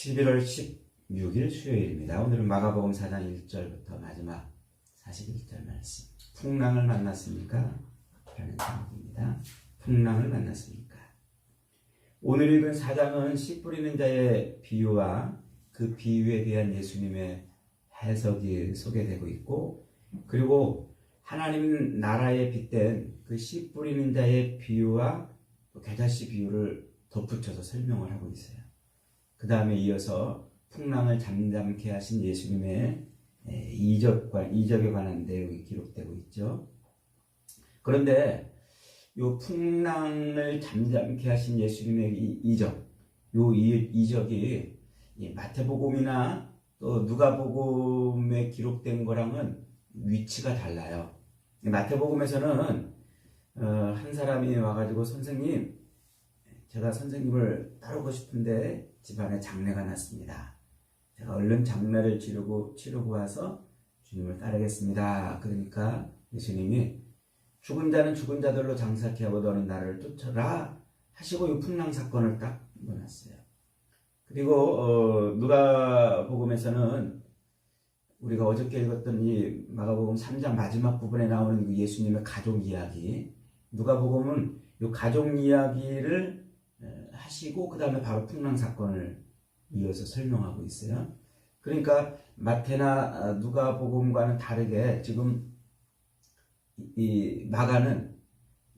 11월 16일 수요일입니다. 오늘은 마가복음 4장 1절부터 마지막 41절 말씀. 풍랑을 만났습니까? 라는 제목입니다. 풍랑을 만났습니까? 오늘 읽은 4장은 씨 뿌리는 자의 비유와 그 비유에 대한 예수님의 해석이 소개되고 있고, 그리고 하나님 나라에 빗댄 그 씨 뿌리는 자의 비유와 겨자씨 비유를 덧붙여서 설명을 하고 있어요. 그 다음에 이어서 풍랑을 잠잠케 하신 예수님의 이적에 관한 내용이 기록되고 있죠. 그런데 이 풍랑을 잠잠케 하신 예수님의 이적, 이 이적이 마태복음이나 또 누가복음에 기록된 거랑은 위치가 달라요. 마태복음에서는 한 사람이 와가지고 선생님, 제가 선생님을 따르고 싶은데 집안에 장례가 났습니다. 제가 얼른 장례를 치르고 와서 주님을 따르겠습니다. 그러니까 예수님이 죽은 자는 죽은 자들로 장사케 하고 너는 나를 쫓아라 하시고 이 풍랑 사건을 딱 넣어놨어요. 그리고 누가복음에서는 우리가 어저께 읽었던 이 마가복음 3장 마지막 부분에 나오는 예수님의 가족 이야기, 누가복음은 이 가족 이야기를 하시고 그 다음에 바로 풍랑 사건을 이어서 설명하고 있어요. 그러니까 마태나 누가복음과는 다르게 지금 이 마가는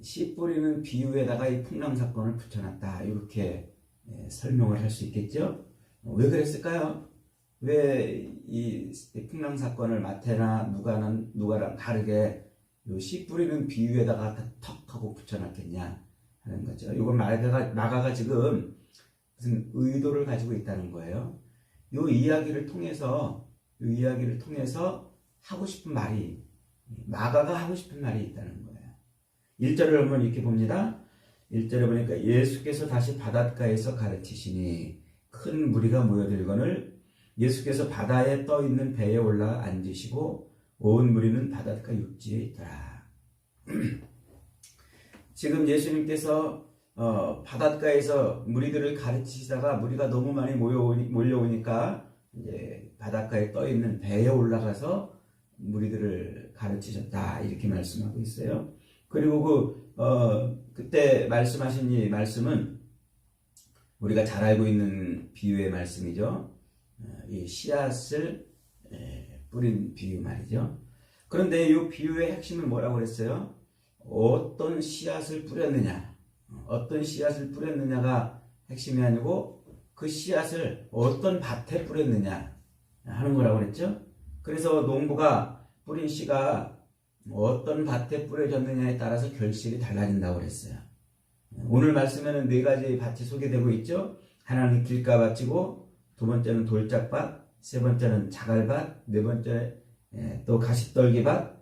씨 뿌리는 비유에다가 이 풍랑 사건을 붙여놨다, 이렇게 설명을 할 수 있겠죠. 왜 그랬을까요? 왜 이 풍랑 사건을 마태나 누가랑 다르게 이 씨 뿌리는 비유에다가 턱 하고 붙여놨겠냐 하는 거죠. 이건 마가가 지금 무슨 의도를 가지고 있다는 거예요. 이 이야기를 통해서 하고 싶은 말이, 마가가 하고 싶은 말이 있다는 거예요. 1절을 한번 이렇게 봅니다. 1절에 보니까 예수께서 다시 바닷가에서 가르치시니 큰 무리가 모여들거늘 예수께서 바다에 떠 있는 배에 올라 앉으시고 온 무리는 바닷가 육지에 있더라. 지금 예수님께서 바닷가에서 무리들을 가르치시다가 무리가 너무 많이 몰려오니까 이제 바닷가에 떠 있는 배에 올라가서 무리들을 가르치셨다, 이렇게 말씀하고 있어요. 그리고 그때 말씀하신 이 말씀은 우리가 잘 알고 있는 비유의 말씀이죠. 이 씨앗을 뿌린 비유 말이죠. 그런데 이 비유의 핵심은 뭐라고 그랬어요? 어떤 씨앗을 뿌렸느냐가 핵심이 아니고 그 씨앗을 어떤 밭에 뿌렸느냐 하는 거라고 그랬죠. 그래서 농부가 뿌린 씨가 어떤 밭에 뿌려졌느냐에 따라서 결실이 달라진다고 그랬어요. 오늘 말씀에는 4가지 밭이 소개되고 있죠. 하나는 길가밭이고, 두 번째는 돌짝밭, 세 번째는 자갈밭, 네 번째 또 가시떨기밭,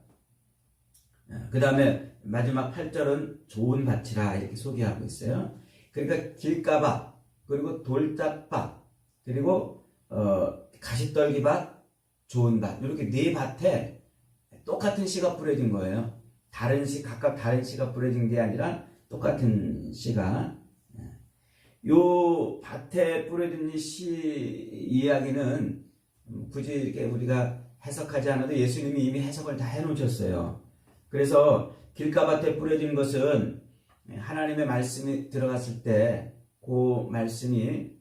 그 다음에 마지막 8절은 좋은 밭이라 이렇게 소개하고 있어요. 그러니까 길가밭, 그리고 돌짝밭, 그리고 가시떨기밭, 좋은 밭, 이렇게 4밭에 똑같은 씨가 뿌려진 거예요. 각각 다른 씨가 뿌려진 게 아니라 똑같은 씨가. 요 밭에 뿌려진 이 씨 이야기는 굳이 이렇게 우리가 해석하지 않아도 예수님이 이미 해석을 다 해놓으셨어요. 그래서 길가밭에 뿌려진 것은 하나님의 말씀이 들어갔을 때 그 말씀을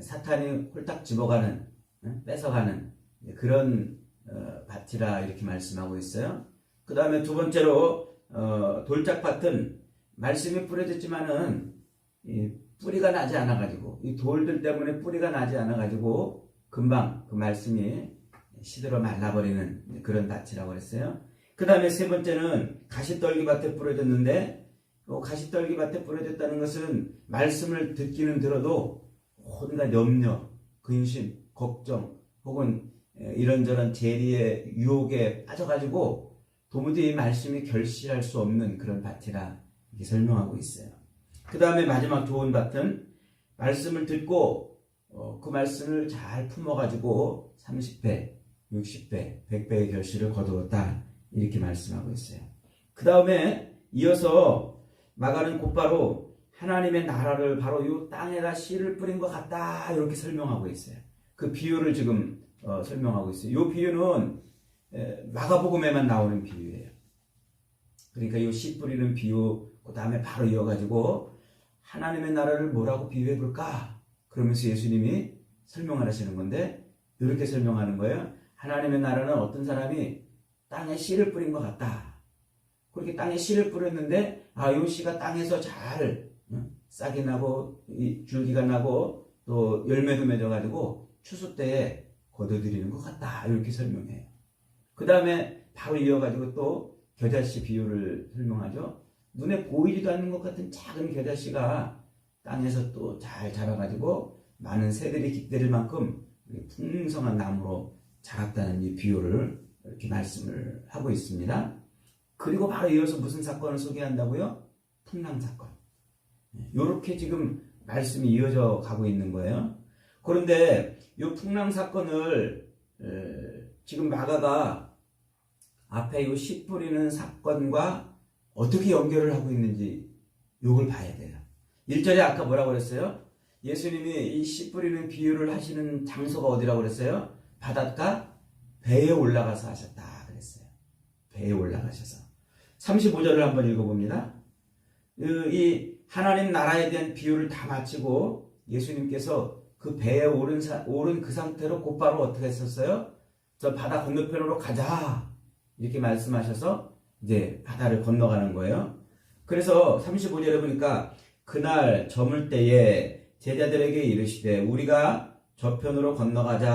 사탄이 홀딱 집어가는, 뺏어가는 그런 밭이라 이렇게 말씀하고 있어요. 그 다음에 두 번째로 돌짝밭은 말씀이 뿌려졌지만은 뿌리가 나지 않아가지고, 이 돌들 때문에 뿌리가 나지 않아가지고 금방 그 말씀이 시들어 말라버리는 그런 밭이라고 그랬어요. 그 다음에 세 번째는 가시떨기밭에 뿌려졌는데, 가시떨기밭에 뿌려졌다는 것은 말씀을 듣기는 들어도 온갖 염려, 근심, 걱정 혹은 이런저런 재리의 유혹에 빠져가지고 도무지 이 말씀이 결실할 수 없는 그런 밭이라 이렇게 설명하고 있어요. 그 다음에 마지막 좋은 밭은 말씀을 듣고 그 말씀을 잘 품어가지고 30배, 60배, 100배의 결실을 거두었다, 이렇게 말씀하고 있어요. 그 다음에 이어서 마가는 곧바로 하나님의 나라를 바로 이 땅에다 씨를 뿌린 것 같다 이렇게 설명하고 있어요. 그 비유를 지금 설명하고 있어요. 이 비유는 마가복음에만 나오는 비유예요. 그러니까 이 씨 뿌리는 비유 그 다음에 바로 이어가지고 하나님의 나라를 뭐라고 비유해 볼까? 그러면서 예수님이 설명을 하시는 건데 이렇게 설명하는 거예요. 하나님의 나라는 어떤 사람이 땅에 씨를 뿌린 것 같다. 그렇게 땅에 씨를 뿌렸는데 이 씨가 땅에서 잘 싹이 나고 줄기가 나고 또 열매도 맺어가지고 추수 때에 거둬들이는 것 같다. 이렇게 설명해요. 그 다음에 바로 이어가지고 또 겨자씨 비유를 설명하죠. 눈에 보이지도 않는 것 같은 작은 겨자씨가 땅에서 또 잘 자라가지고 많은 새들이 깃들일 만큼 풍성한 나무로 자랐다는 이 비유를 이렇게 말씀을 하고 있습니다. 그리고 바로 이어서 무슨 사건을 소개한다고요? 풍랑 사건. 이렇게 지금 말씀이 이어져 가고 있는 거예요. 그런데 이 풍랑 사건을 지금 마가가 앞에 이 씨 뿌리는 사건과 어떻게 연결을 하고 있는지 이걸 봐야 돼요. 1절에 아까 뭐라고 그랬어요? 예수님이 이 씨 뿌리는 비유를 하시는 장소가 어디라고 그랬어요? 바닷가 배에 올라가서 하셨다 그랬어요. 배에 올라가셔서. 35절을 한번 읽어봅니다. 이 하나님 나라에 대한 비유를 다 마치고 예수님께서 그 배에 오른 그 상태로 곧바로 어떻게 했었어요? 저 바다 건너편으로 가자 이렇게 말씀하셔서 이제 바다를 건너가는 거예요. 그래서 35절에 보니까 그날 저물 때에 제자들에게 이르시되 우리가 저편으로 건너가자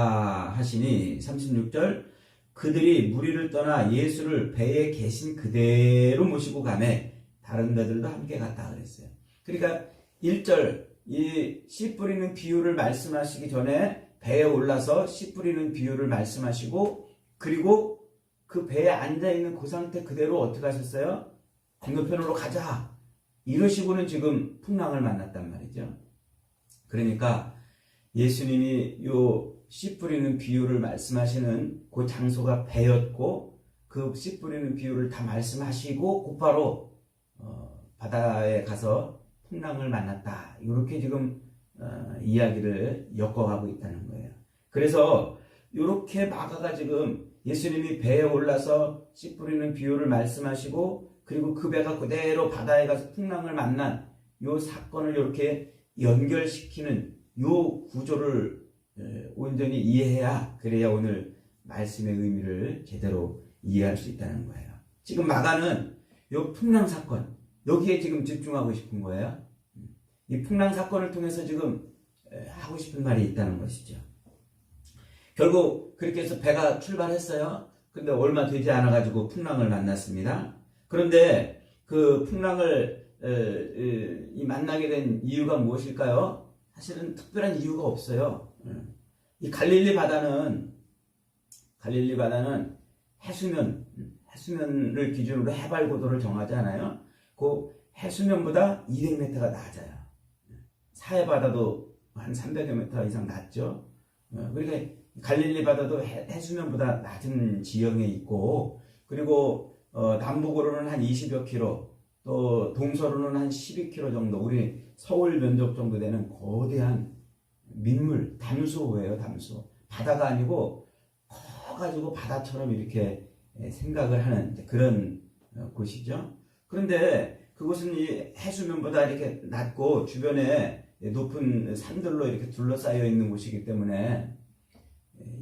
하시니 36절 그들이 무리를 떠나 예수를 배에 계신 그대로 모시고 가매 다른 자들도 함께 갔다 그랬어요. 그러니까 1절 이 씨 뿌리는 비유를 말씀하시기 전에 배에 올라서 씨 뿌리는 비유를 말씀하시고 그리고 그 배에 앉아있는 그 상태 그대로 어떻게 하셨어요? 건너편으로 가자 이러시고는 지금 풍랑을 만났단 말이죠. 그러니까 예수님이 요 씨 뿌리는 비유를 말씀하시는 그 장소가 배였고 그 씨 뿌리는 비유를 다 말씀하시고 곧바로 바다에 가서 풍랑을 만났다. 이렇게 지금 이야기를 엮어가고 있다는 거예요. 그래서 이렇게 마가가 지금 예수님이 배에 올라서 씨 뿌리는 비유를 말씀하시고 그리고 그 배가 그대로 바다에 가서 풍랑을 만난 요 사건을 이렇게 연결시키는 요 구조를 온전히 이해해야 그래야 오늘 말씀의 의미를 제대로 이해할 수 있다는 거예요. 지금 마가는 요 풍랑 사건 여기에 지금 집중하고 싶은 거예요. 이 풍랑 사건을 통해서 지금 하고 싶은 말이 있다는 것이죠. 결국 그렇게 해서 배가 출발했어요. 근데 얼마 되지 않아 가지고 풍랑을 만났습니다. 그런데 그 풍랑을 만나게 된 이유가 무엇일까요? 사실은 특별한 이유가 없어요. 이 갈릴리 바다는 해수면을 기준으로 해발 고도를 정하잖아요. 그 해수면보다 200m가 낮아요. 사해 바다도 한 300m 이상 낮죠. 그러니까 갈릴리 바다도 해수면보다 낮은 지형에 있고 그리고 남북으로는 한 20여 킬로 또 동서로는 한 12km 정도 우리 서울 면적 정도 되는 거대한 민물 담수호예요. 담수호. 바다가 아니고 커가지고 바다처럼 이렇게 생각을 하는 그런 곳이죠. 그런데 그곳은 이 해수면보다 이렇게 낮고 주변에 높은 산들로 이렇게 둘러싸여 있는 곳이기 때문에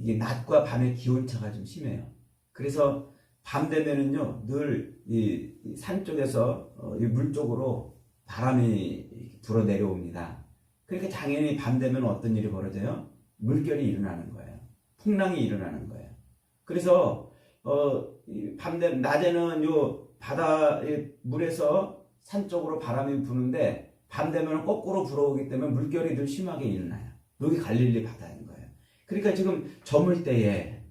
이게 낮과 밤의 기온차가 좀 심해요. 그래서 밤 되면은요 늘 이 산 쪽에서 이 물 쪽으로 바람이 불어 내려옵니다. 그러니까 당연히 밤 되면 어떤 일이 벌어져요? 물결이 일어나는 거예요. 풍랑이 일어나는 거예요. 그래서 낮에는 요 바다의 물에서 산 쪽으로 바람이 부는데 밤 되면 거꾸로 불어오기 때문에 물결이 늘 심하게 일어나요. 여기 갈릴리 바다인 거예요. 그러니까 지금 저물 때에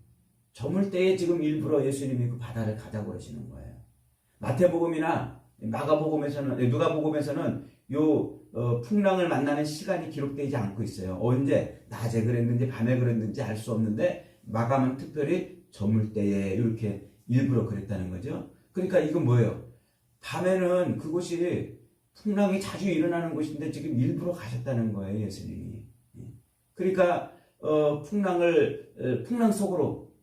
지금 일부러 예수님이 그 바다를 가자고 그러시는 거예요. 마태복음이나 마가복음에서는 누가복음에서는 요 풍랑을 만나는 시간이 기록되지 않고 있어요. 언제 낮에 그랬는지 밤에 그랬는지 알 수 없는데 마가만 특별히 저물 때에 이렇게 일부러 그랬다는 거죠. 그러니까 이건 뭐예요? 밤에는 그곳이 풍랑이 자주 일어나는 곳인데 지금 일부러 가셨다는 거예요, 예수님이. 그러니까 풍랑 속으로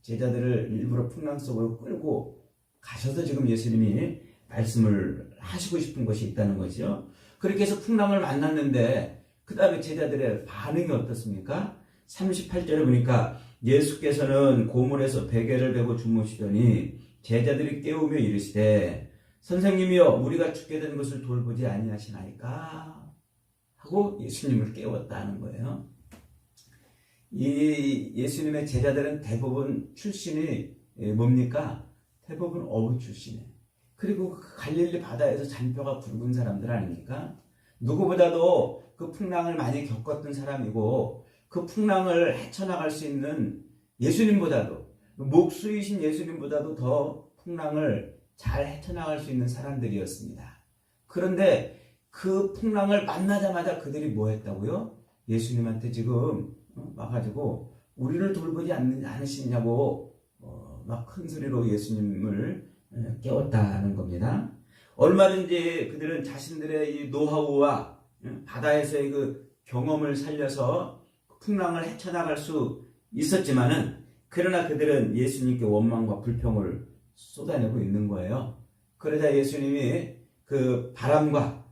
제자들을 일부러 풍랑 속으로 끌고 가셔서 지금 예수님이 말씀을 하시고 싶은 것이 있다는 거죠. 그렇게 해서 풍랑을 만났는데 그 다음에 제자들의 반응이 어떻습니까? 38절에 보니까 예수께서는 고물에서 베개를 베고 주무시더니 제자들이 깨우며 이르시되 선생님이여 우리가 죽게 된 것을 돌보지 아니하시나이까 하고 예수님을 깨웠다는 거예요. 이 예수님의 제자들은 대부분 출신이 뭡니까? 대부분 어부 출신이에요. 그리고 그 갈릴리 바다에서 잔뼈가 굵은 사람들 아닙니까? 누구보다도 그 풍랑을 많이 겪었던 사람이고 그 풍랑을 헤쳐나갈 수 있는 예수님보다도 목수이신 예수님보다도 더 풍랑을 잘 헤쳐나갈 수 있는 사람들이었습니다. 그런데 그 풍랑을 만나자마자 그들이 뭐 했다고요? 예수님한테 지금 와가지고 우리를 돌보지 않으시냐고 막 큰 소리로 예수님을 깨웠다는 겁니다. 얼마든지 그들은 자신들의 이 노하우와 바다에서의 그 경험을 살려서 풍랑을 헤쳐나갈 수 있었지만은 그러나 그들은 예수님께 원망과 불평을 쏟아내고 있는 거예요. 그러자 예수님이 그 바람과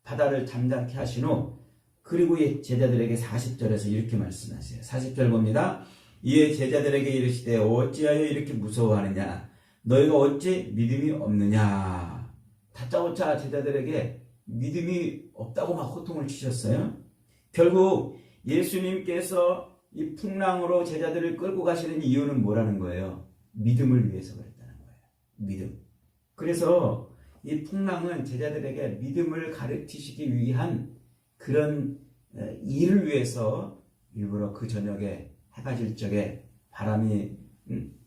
바다를 잠잠케 하신 후 그리고 제자들에게 40절에서 이렇게 말씀하세요. 40절 봅니다. 이에 제자들에게 이르시되 어찌하여 이렇게 무서워하느냐 너희가 어찌 믿음이 없느냐. 다짜고짜 제자들에게 믿음이 없다고 막 호통을 치셨어요. 결국 예수님께서 이 풍랑으로 제자들을 끌고 가시는 이유는 뭐라는 거예요? 믿음을 위해서 그랬다는 거예요. 믿음. 그래서 이 풍랑은 제자들에게 믿음을 가르치시기 위한 그런 일을 위해서 일부러 그 저녁에 해가 질 적에 바람이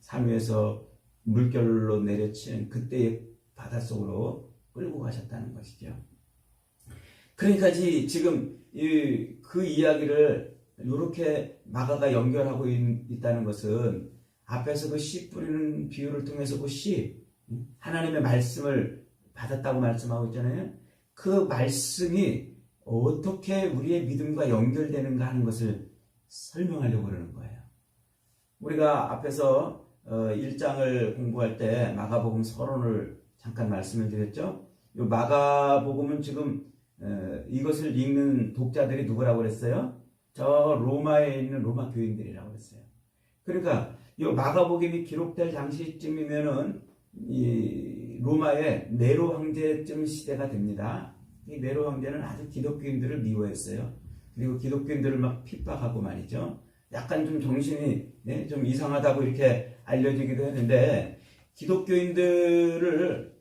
산 위에서 물결로 내려치는 그때의 바닷속으로 끌고 가셨다는 것이죠. 그러니까 지금 그 이야기를 이렇게 마가가 연결하고 있다는 것은 앞에서 그 씨 뿌리는 비유를 통해서 그 씨, 하나님의 말씀을 받았다고 말씀하고 있잖아요. 그 말씀이 어떻게 우리의 믿음과 연결되는가 하는 것을 설명하려고 그러는 거예요. 우리가 앞에서 1장을 공부할 때 마가복음 서론을 잠깐 말씀을 드렸죠. 이 마가복음은 지금 이것을 읽는 독자들이 누구라고 그랬어요? 저 로마에 있는 로마 교인들이라고 그랬어요. 그러니까 이 마가복음이 기록될 당시쯤이면은 이 로마의 네로 황제쯤 시대가 됩니다. 이 네로 황제는 아주 기독교인들을 미워했어요. 그리고 기독교인들을 막 핍박하고 말이죠. 약간 좀 정신이 좀 이상하다고 이렇게 알려지기도 했는데 기독교인들을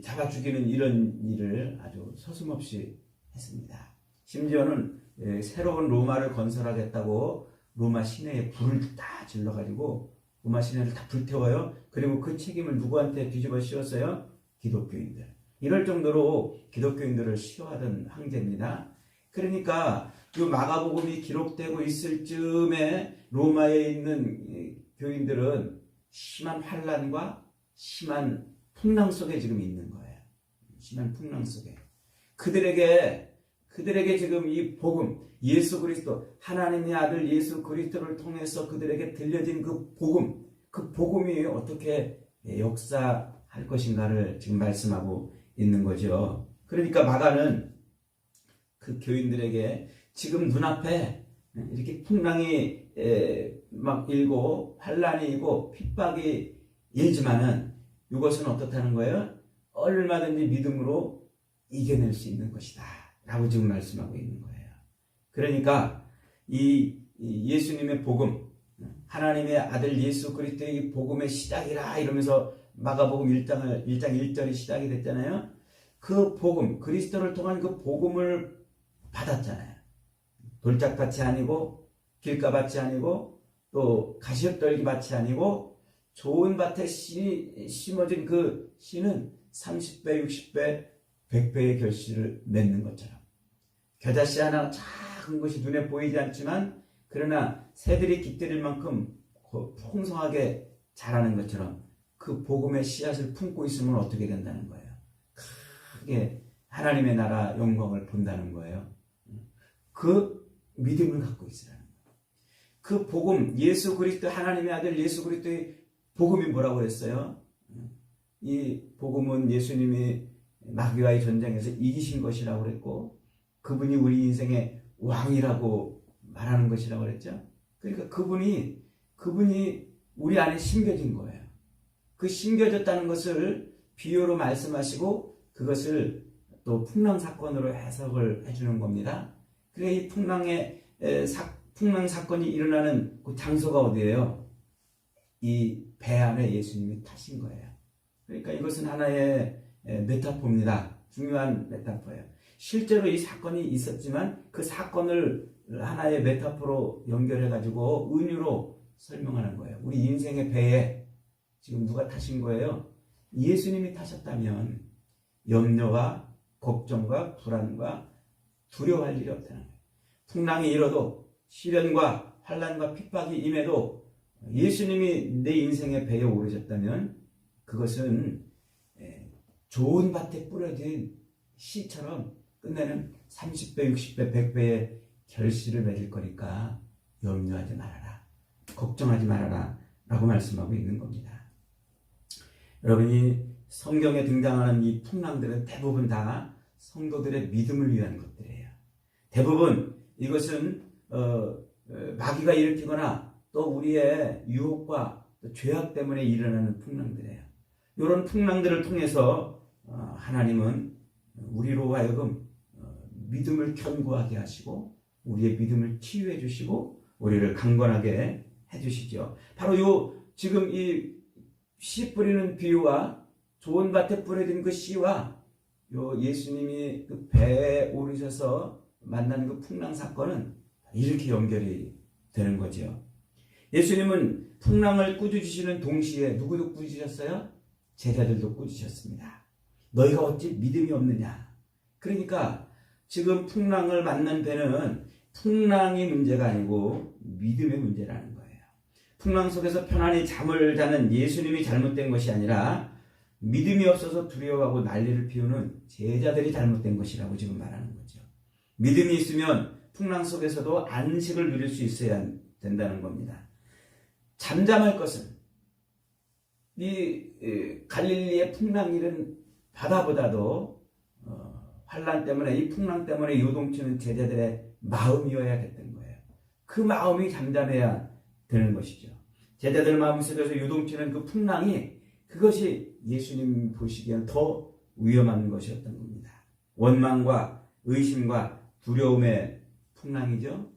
잡아 죽이는 이런 일을 아주 서슴없이 했습니다. 심지어는 새로운 로마를 건설하겠다고 로마 시내에 불을 다 질러가지고 로마 시내를 다 불태워요. 그리고 그 책임을 누구한테 뒤집어 씌웠어요? 기독교인들. 이럴 정도로 기독교인들을 싫어하던 황제입니다. 그러니까 이 마가복음이 기록되고 있을 즈음에 로마에 있는 교인들은 심한 환난과 심한 풍랑 속에 지금 있는 거예요. 심한 풍랑 속에. 그들에게 지금 이 복음, 예수 그리스도, 하나님의 아들 예수 그리스도를 통해서 그들에게 들려진 그 복음이 어떻게 역사할 것인가를 지금 말씀하고 있는 거죠. 그러니까 마가는 그 교인들에게 지금 눈앞에 이렇게 풍랑이 막 일고 환란이 일고 핍박이 일지만은 이것은 어떻다는 거예요? 얼마든지 믿음으로 이겨낼 수 있는 것이다 라고 지금 말씀하고 있는 거예요. 그러니까 이 예수님의 복음, 하나님의 아들 예수 그리스도의 복음의 시작이라 이러면서 마가복음 1장 1절이 시작이 됐잖아요. 그 복음, 그리스도를 통한 그 복음을 받았잖아요. 돌짝밭이 아니고 길가밭이 아니고 또 가시떨기밭이 아니고 좋은 밭에 심어진 그 씨는 30배, 60배, 100배의 결실을 맺는 것처럼 겨자씨 하나 작은 것이 눈에 보이지 않지만 그러나 새들이 깃들일 만큼 풍성하게 자라는 것처럼 그 복음의 씨앗을 품고 있으면 어떻게 된다는 거예요? 크게 하나님의 나라 영광을 본다는 거예요. 그 믿음을 갖고 있으라는 거예요. 그 복음, 예수 그리스도, 하나님의 아들 예수 그리스도의 복음이 뭐라고 했어요? 이 복음은 예수님이 마귀와의 전쟁에서 이기신 것이라고 그랬고, 그분이 우리 인생의 왕이라고 말하는 것이라고 그랬죠. 그러니까 그분이 우리 안에 심겨진 거예요. 그 심겨졌다는 것을 비유로 말씀하시고 그것을 또 풍랑 사건으로 해석을 해주는 겁니다. 그래, 이 풍랑 사건이 일어나는 그 장소가 어디예요? 이 배 안에 예수님이 타신 거예요. 그러니까 이것은 하나의 메타포입니다. 중요한 메타포예요. 실제로 이 사건이 있었지만 그 사건을 하나의 메타포로 연결해가지고 은유로 설명하는 거예요. 우리 인생의 배에 지금 누가 타신 거예요? 예수님이 타셨다면 염려와 걱정과 불안과 두려워할 일이 없다는 거예요. 풍랑이 일어도 시련과 환난과 핍박이 임해도 예수님이 내 인생의 배에 오르셨다면 그것은 좋은 밭에 뿌려진 씨처럼 끝내는 30배, 60배, 100배의 결실을 맺을 거니까 염려하지 말아라, 걱정하지 말아라 라고 말씀하고 있는 겁니다. 여러분이 성경에 등장하는 이 풍랑들은 대부분 다 성도들의 믿음을 위한 것들이에요. 대부분 이것은 마귀가 일으키거나 또 우리의 유혹과 또 죄악 때문에 일어나는 풍랑들이에요. 이런 풍랑들을 통해서 하나님은 우리로 하여금 믿음을 견고하게 하시고 우리의 믿음을 치유해 주시고 우리를 강건하게 해 주시죠. 바로 지금 이 씨 뿌리는 비유와 좋은 밭에 뿌려진 그 씨와 예수님이 그 배에 오르셔서 만난 그 풍랑 사건은 이렇게 연결이 되는 거죠. 예수님은 풍랑을 꾸짖으시는 동시에 누구도 꾸짖으셨어요? 제자들도 꾸짖으셨습니다. 너희가 어찌 믿음이 없느냐. 그러니까 지금 풍랑을 만난 배는 풍랑이 문제가 아니고 믿음의 문제라는 거예요. 풍랑 속에서 편안히 잠을 자는 예수님이 잘못된 것이 아니라 믿음이 없어서 두려워하고 난리를 피우는 제자들이 잘못된 것이라고 지금 말하는 거죠. 믿음이 있으면 풍랑 속에서도 안식을 누릴 수 있어야 된다는 겁니다. 잠잠할 것은 이 갈릴리의 풍랑 일은 바다보다도 환난 때문에 이 풍랑 때문에 요동치는 제자들의 마음이어야겠던 거예요. 그 마음이 잠잠해야 되는 것이죠. 제자들 마음속에서 요동치는 그 풍랑이 그것이 예수님 보시기에는 더 위험한 것이었던 겁니다. 원망과 의심과 두려움의 풍랑이죠.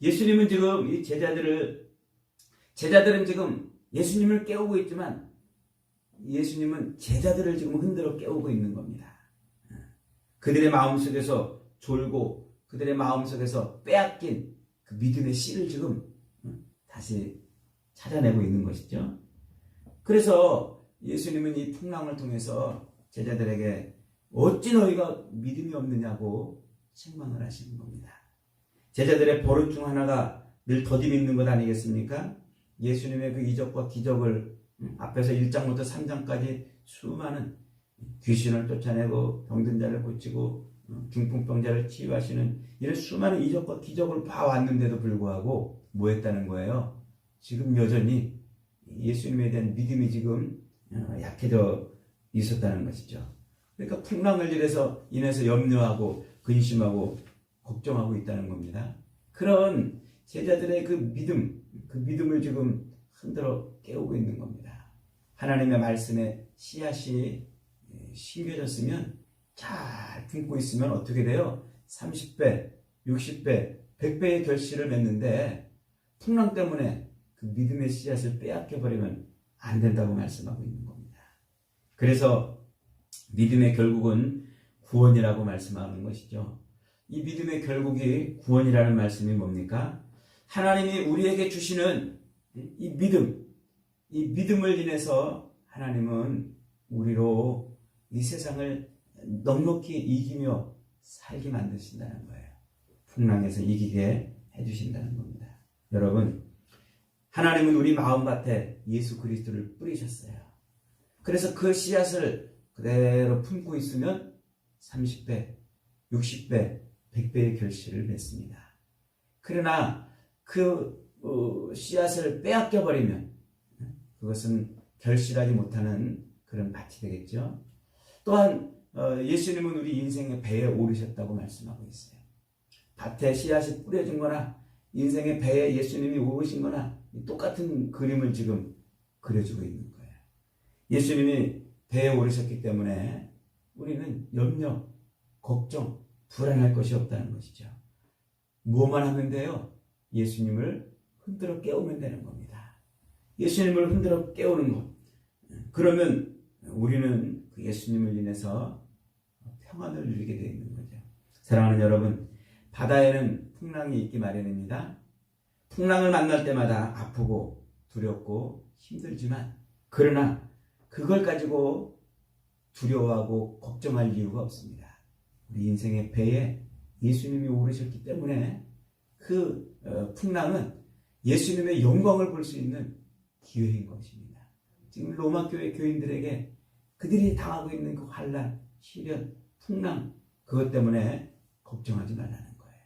예수님은 지금 이 제자들은 지금 예수님을 깨우고 있지만 예수님은 제자들을 지금 흔들어 깨우고 있는 겁니다. 그들의 마음속에서 졸고 그들의 마음속에서 빼앗긴 그 믿음의 씨를 지금 다시 찾아내고 있는 것이죠. 그래서 예수님은 이 풍랑을 통해서 제자들에게 어찌 너희가 믿음이 없느냐고 책망을 하시는 겁니다. 제자들의 버릇 중 하나가 늘 더디 믿는 것 아니겠습니까? 예수님의 그 이적과 기적을 앞에서 1장부터 3장까지 수많은 귀신을 쫓아내고 병든 자를 고치고 중풍병자를 치유하시는 이런 수많은 이적과 기적을 봐왔는데도 불구하고 뭐 했다는 거예요? 지금 여전히 예수님에 대한 믿음이 지금 약해져 있었다는 것이죠. 그러니까 풍랑을 인해서 염려하고 근심하고 걱정하고 있다는 겁니다. 그런 제자들의 그 믿음을 지금 흔들어 깨우고 있는 겁니다. 하나님의 말씀에 씨앗이 심겨졌으면 잘 품고 있으면 어떻게 돼요? 30배, 60배, 100배의 결실을 맺는데 풍랑 때문에 그 믿음의 씨앗을 빼앗겨버리면 안 된다고 말씀하고 있는 겁니다. 그래서 믿음의 결국은 구원이라고 말씀하는 것이죠. 이 믿음의 결국이 구원이라는 말씀이 뭡니까? 하나님이 우리에게 주시는 이 믿음을 인해서 하나님은 우리로 이 세상을 넉넉히 이기며 살게 만드신다는 거예요. 풍랑에서 이기게 해주신다는 겁니다. 여러분, 하나님은 우리 마음밭에 예수 그리스도를 뿌리셨어요. 그래서 그 씨앗을 그대로 품고 있으면 30배, 60배, 100배의 결실을 맺습니다. 그러나 그 씨앗을 빼앗겨 버리면 그것은 결실하지 못하는 그런 밭이 되겠죠. 또한 예수님은 우리 인생의 배에 오르셨다고 말씀하고 있어요. 밭에 씨앗이 뿌려진 거나 인생의 배에 예수님이 오르신 거나 똑같은 그림을 지금 그려주고 있는 거예요. 예수님이 배에 오르셨기 때문에 우리는 염려, 걱정, 불안할 것이 없다는 것이죠. 무엇만 하면 돼요? 예수님을 흔들어 깨우면 되는 겁니다. 예수님을 흔들어 깨우는 것. 그러면 우리는 그 예수님을 인해서 평안을 누리게 되어 있는 거죠. 사랑하는 여러분, 바다에는 풍랑이 있기 마련입니다. 풍랑을 만날 때마다 아프고 두렵고 힘들지만 그러나 그걸 가지고 두려워하고 걱정할 이유가 없습니다. 우리 인생의 배에 예수님이 오르셨기 때문에 그 풍랑은 예수님의 영광을 볼 수 있는 기회인 것입니다. 지금 로마 교회 교인들에게 그들이 당하고 있는 그 환난, 시련, 풍랑 그것 때문에 걱정하지 말라는 거예요.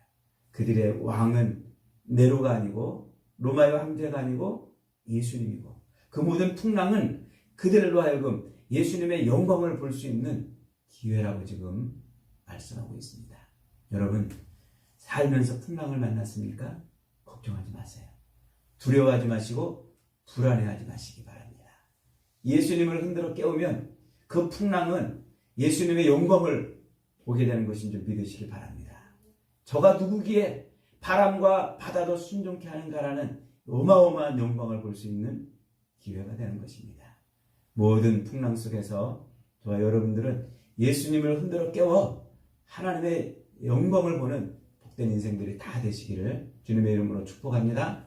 그들의 왕은 네로가 아니고 로마의 황제가 아니고 예수님이고 그 모든 풍랑은 그들로 하여금 예수님의 영광을 볼 수 있는 기회라고 지금 말씀하고 있습니다. 여러분 살면서 풍랑을 만났습니까? 걱정하지 마세요. 두려워하지 마시고 불안해하지 마시기 바랍니다. 예수님을 흔들어 깨우면 그 풍랑은 예수님의 영광을 보게 되는 것인 줄 믿으시기 바랍니다. 저가 누구기에 바람과 바다도 순종케 하는가라는 어마어마한 영광을 볼 수 있는 기회가 되는 것입니다. 모든 풍랑 속에서 저와 여러분들은 예수님을 흔들어 깨워 하나님의 영광을 보는 복된 인생들이 다 되시기를 주님의 이름으로 축복합니다.